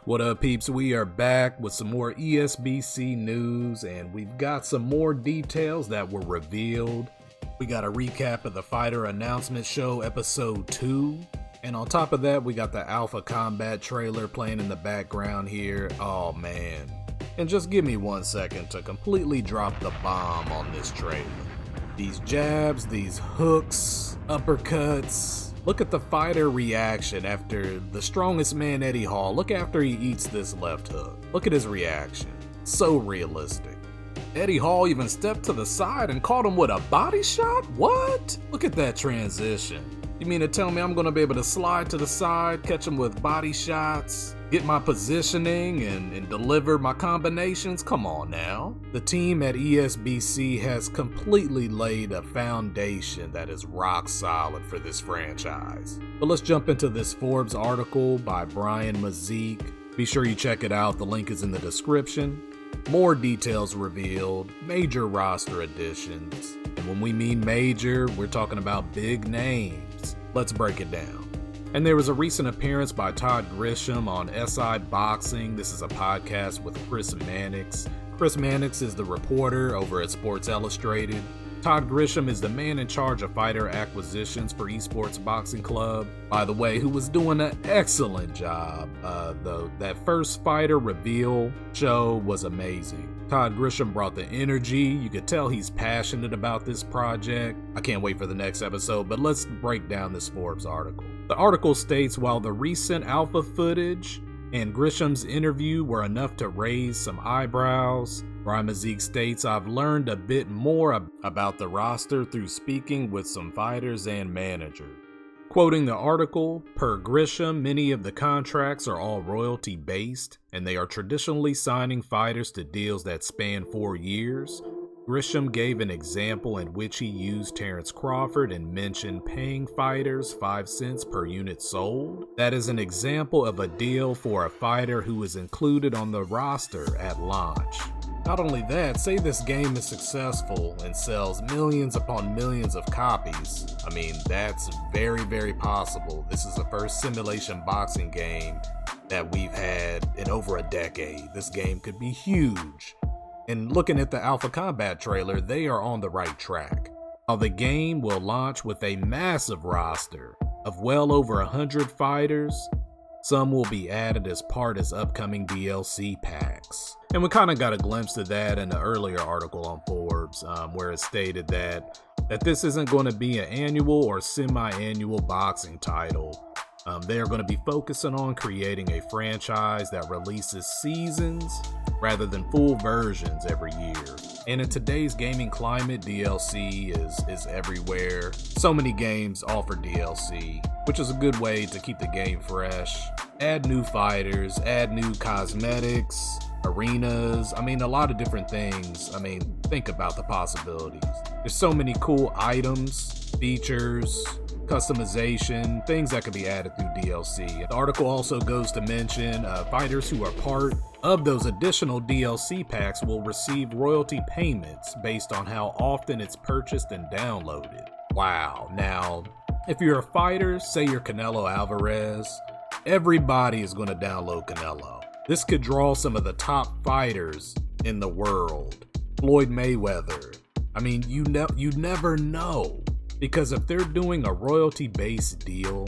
What up, peeps? We are back with some more ESBC news, and we've got some more details that were revealed. We got a recap of the Fighter Announcement Show Episode 2, and on top of that, we got the Alpha Combat trailer playing in the background here. Oh man. And just give me 1 second to completely drop the bomb on this trailer. These jabs, these hooks, uppercuts. Look at the fighter reaction after the strongest man, Eddie Hall. Look after he eats this left hook. Look at his reaction. So realistic. Eddie Hall even stepped to the side and caught him with a body shot? What? Look at that transition. You mean to tell me I'm going to be able to slide to the side, catch him with body shots, get my positioning, and deliver my combinations? Come on now. The team at ESBC has completely laid a foundation that is rock solid for this franchise. But let's jump into this Forbes article by Brian Mazik. Be sure you check it out. The link is in the description. More details revealed, major roster additions. And when we mean major, we're talking about big names. Let's break it down. And there was a recent appearance by Todd Grisham on SI Boxing. This is a podcast with Chris Mannix. Chris Mannix is the reporter over at Sports Illustrated. Todd Grisham is the man in charge of fighter acquisitions for eSports Boxing Club, by the way, who was doing an excellent job. That first fighter reveal show was amazing. Todd Grisham brought the energy. You could tell he's passionate about this project. I can't wait for the next episode, but let's break down this Forbes article. The article states, while the recent alpha footage and Grisham's interview were enough to raise some eyebrows, Brian Mazik states, I've learned a bit more about the roster through speaking with some fighters and managers. Quoting the article, per Grisham, many of the contracts are all royalty based, and they are traditionally signing fighters to deals that span 4 years. Grisham gave an example in which he used Terrence Crawford and mentioned paying fighters 5 cents per unit sold. That is an example of a deal for a fighter who is included on the roster at launch. Not only that, say this game is successful and sells millions upon millions of copies. I mean, that's very, very possible. This is the first simulation boxing game that we've had in over a decade. This game could be huge. And looking at the Alpha Combat trailer, they are on the right track. Now, the game will launch with a massive roster of well over 100 fighters. Some will be added as part of upcoming DLC packs. And we kind of got a glimpse of that in the earlier article on Forbes, where it stated that this isn't going to be an annual or semi-annual boxing title. They are going to be focusing on creating a franchise that releases seasons rather than full versions every year. And in today's gaming climate, DLC is everywhere. So many games offer DLC, which is a good way to keep the game fresh. Add new fighters, add new cosmetics, arenas, a lot of different things. Think about the possibilities. There's so many cool items, features, customization, things that could be added through DLC. The article also goes to mention fighters who are part of those additional DLC packs will receive royalty payments based on how often it's purchased and downloaded. Wow. Now, if you're a fighter, say you're Canelo Alvarez, everybody is going to download Canelo. This could draw some of the top fighters in the world. Floyd Mayweather. You never know. Because if they're doing a royalty-based deal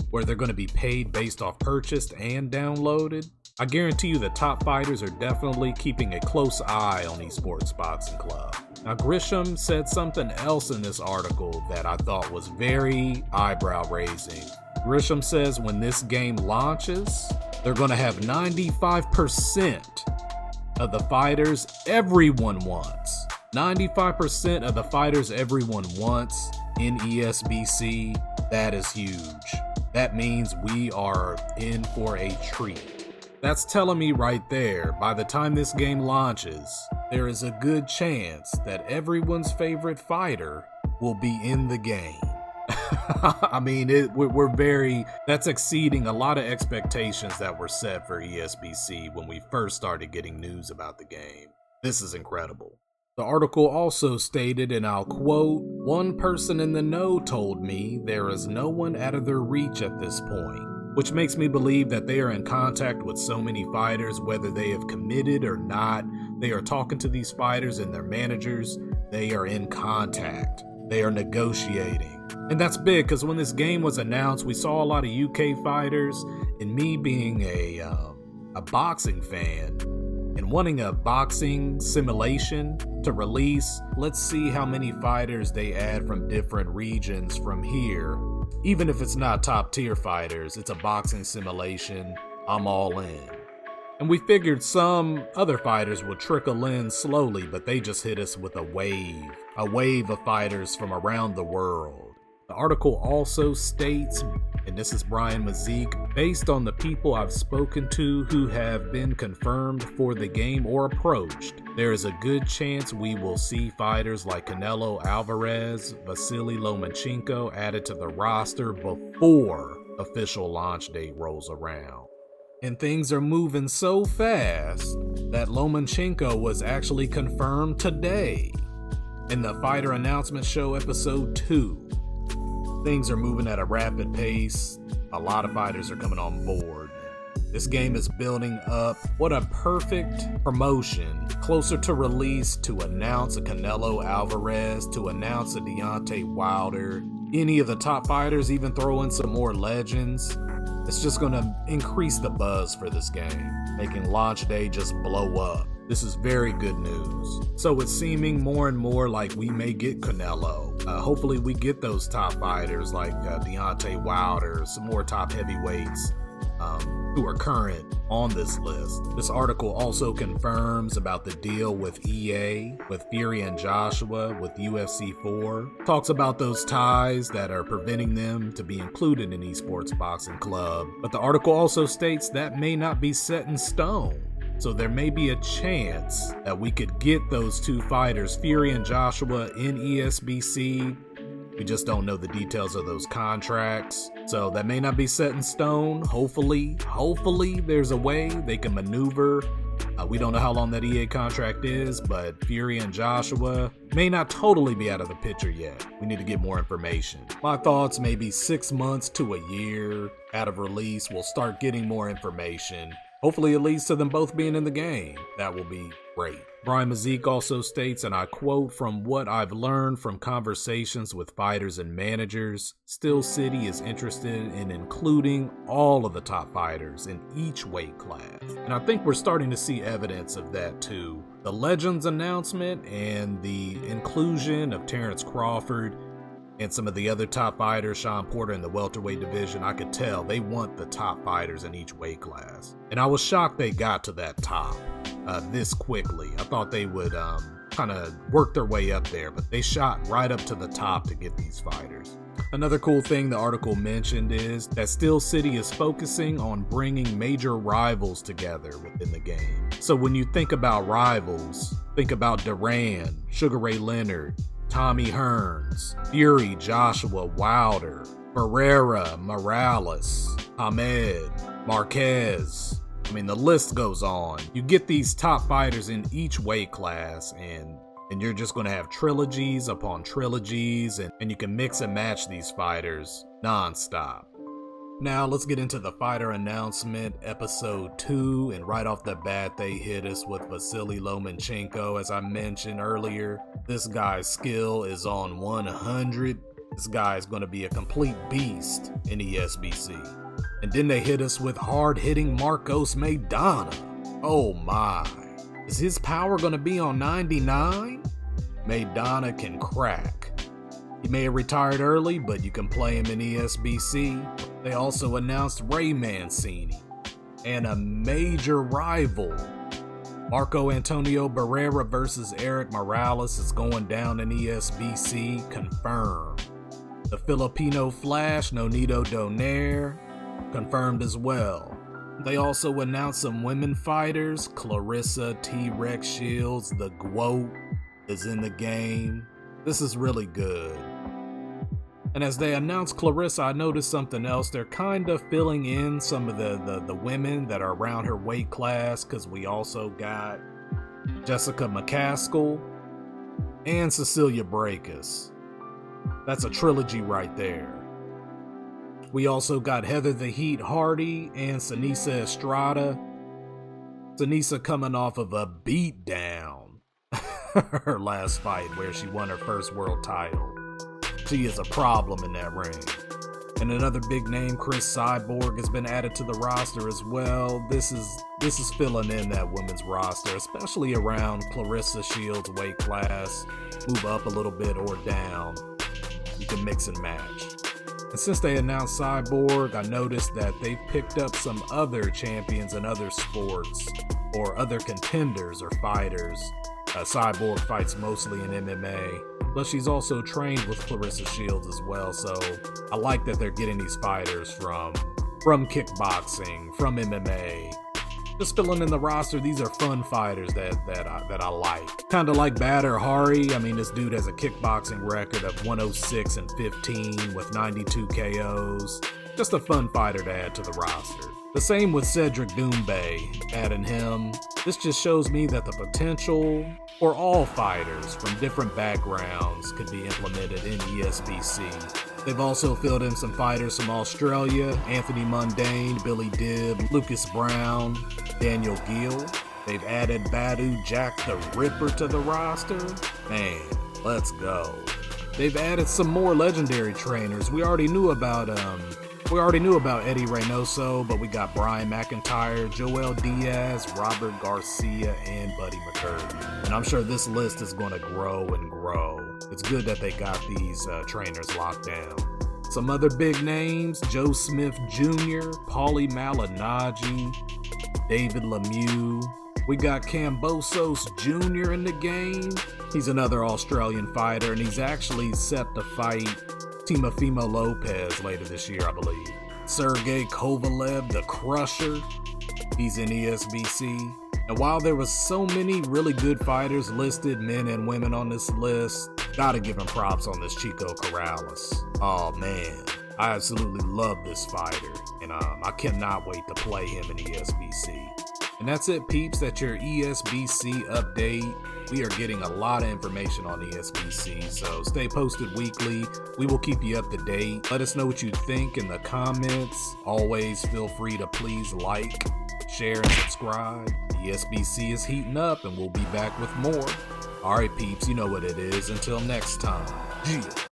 where they're going to be paid based off purchased and downloaded, I guarantee you the top fighters are definitely keeping a close eye on eSports Boxing Club. Now, Grisham said something else in this article that I thought was very eyebrow-raising. Grisham says when this game launches, they're going to have 95% of the fighters everyone wants. 95% of the fighters everyone wants in ESBC. That is huge. That means we are in for a treat. That's telling me right there, by the time this game launches, there is a good chance that everyone's favorite fighter will be in the game. That's exceeding a lot of expectations that were set for ESBC when we first started getting news about the game. This is incredible. The article also stated, and I'll quote, "One person in the know told me there is no one out of their reach at this point. which makes me believe that they are in contact with so many fighters, whether they have committed or not. They are talking to these fighters and their managers. They are in contact. They are negotiating. And that's big because when this game was announced, we saw a lot of UK fighters, and me being a boxing fan and wanting a boxing simulation to release, let's see how many fighters they add from different regions from here. Even if it's not top tier fighters, it's a boxing simulation. I'm all in. And we figured some other fighters would trickle in slowly, but they just hit us with a wave of fighters from around the world. The article also states, and this is Brian Mazik, based on the people I've spoken to who have been confirmed for the game or approached, there is a good chance we will see fighters like Canelo Alvarez, Vasyl Lomachenko added to the roster before official launch date rolls around. And things are moving so fast that Lomachenko was actually confirmed today in the Fighter Announcement Show episode 2. Things are moving at a rapid pace. A lot of fighters are coming on board. This game is building up. What a perfect promotion. Closer to release to announce a Canelo Alvarez, to announce a Deontay Wilder. Any of the top fighters, even throw in some more legends. It's just going to increase the buzz for this game, making launch day just blow up. This is very good news. So it's seeming more and more like we may get Canelo. Hopefully we get those top fighters like Deontay Wilder, some more top heavyweights who are current on this list. This article also confirms about the deal with EA, with Fury and Joshua, with UFC 4. Talks about those ties that are preventing them to be included in eSports Boxing Club. But the article also states that may not be set in stone. So there may be a chance that we could get those two fighters, Fury and Joshua, in ESBC. We just don't know the details of those contracts. So that may not be set in stone. Hopefully there's a way they can maneuver. We don't know how long that EA contract is, but Fury and Joshua may not totally be out of the picture yet. We need to get more information. My thoughts, maybe 6 months to a year out of release, we'll start getting more information. Hopefully it leads to them both being in the game. That will be great. Brian Mazik also states, and I quote, "From what I've learned from conversations with fighters and managers, Steel City is interested in including all of the top fighters in each weight class." And I think we're starting to see evidence of that too. The Legends announcement and the inclusion of Terrence Crawford and some of the other top fighters, Sean Porter in the welterweight division, I could tell they want the top fighters in each weight class. And I was shocked they got to that top this quickly. I thought they would kind of work their way up there, but they shot right up to the top to get these fighters. Another cool thing the article mentioned is that Steel City is focusing on bringing major rivals together within the game. So when you think about rivals, think about Duran, Sugar Ray Leonard, Tommy Hearns, Fury, Joshua, Wilder, Barrera, Morales, Ahmed, Marquez. I mean, the list goes on. You get these top fighters in each weight class, and you're just going to have trilogies upon trilogies, and you can mix and match these fighters non-stop. Now let's get into the Fighter Announcement episode 2, and right off the bat they hit us with Vasyl Lomachenko. As I mentioned earlier, this guy's skill is on 100. This guy is going to be a complete beast in ESBC. And then they hit us with hard-hitting Marcos Maidana. Oh my. Is his power going to be on 99? Maidana can crack. He may have retired early, but you can play him in ESBC. They also announced Ray Mancini and a major rival. Marco Antonio Barrera versus Eric Morales is going down in ESBC, confirmed. The Filipino Flash, Nonito Donaire, confirmed as well. They also announced some women fighters. Clarissa T-Rex Shields, the GWOAT, is in the game. This is really good. And as they announced Clarissa, I noticed something else. They're kind of filling in some of the women that are around her weight class, because we also got Jessica McCaskill and Cecilia Brækhus. That's a trilogy right there. We also got Heather the Heat Hardy and Sanisa Estrada. Sanisa coming off of a beatdown her last fight where she won her first world title. She is a problem in that ring. And another big name, Chris Cyborg, has been added to the roster as well. This is filling in that women's roster, especially around Clarissa Shields' weight class. Move up a little bit or down. You can mix and match. And since they announced Cyborg, I noticed that they've picked up some other champions in other sports or other contenders or fighters. Cyborg fights mostly in MMA, but she's also trained with Clarissa Shields as well, so I like that they're getting these fighters from kickboxing, from MMA. Just filling in the roster. These are fun fighters that I like. Kind of like Badr Hari. I mean, this dude has a kickboxing record of 106-15 with 92 KOs. Just a fun fighter to add to the roster. The same with Cedric Doumbé, adding him. This just shows me that the potential for all fighters from different backgrounds could be implemented in ESBC. They've also filled in some fighters from Australia: Anthony Mundane, Billy Dibb, Lucas Brown, Daniel Gill. They've added Badu Jack the Ripper to the roster. Man, let's go. They've added some more legendary trainers. We already knew about Eddie Reynoso, but we got Brian McIntyre, Joel Diaz, Robert Garcia, and Buddy McCurdy. And I'm sure this list is going to grow and grow. It's good that they got these trainers locked down. Some other big names: Joe Smith Jr., Paulie Malignaggi, David Lemieux. We got Kambosos Jr. in the game. He's another Australian fighter, and he's actually set to fight Timofimo Lopez later this year, I believe. Sergey Kovalev, the Crusher. He's in ESBC. And while there was so many really good fighters listed, men and women on this list, gotta give him props on this Chico Corrales. Oh man, I absolutely love this fighter, and I cannot wait to play him in ESBC. And that's it, peeps. That's your ESBC update. We are getting a lot of information on ESBC, so stay posted weekly. We will keep you up to date. Let us know what you think in the comments. Always feel free to please like, share, and subscribe. ESBC is heating up, and we'll be back with more. All right, peeps, you know what it is. Until next time. Yeah.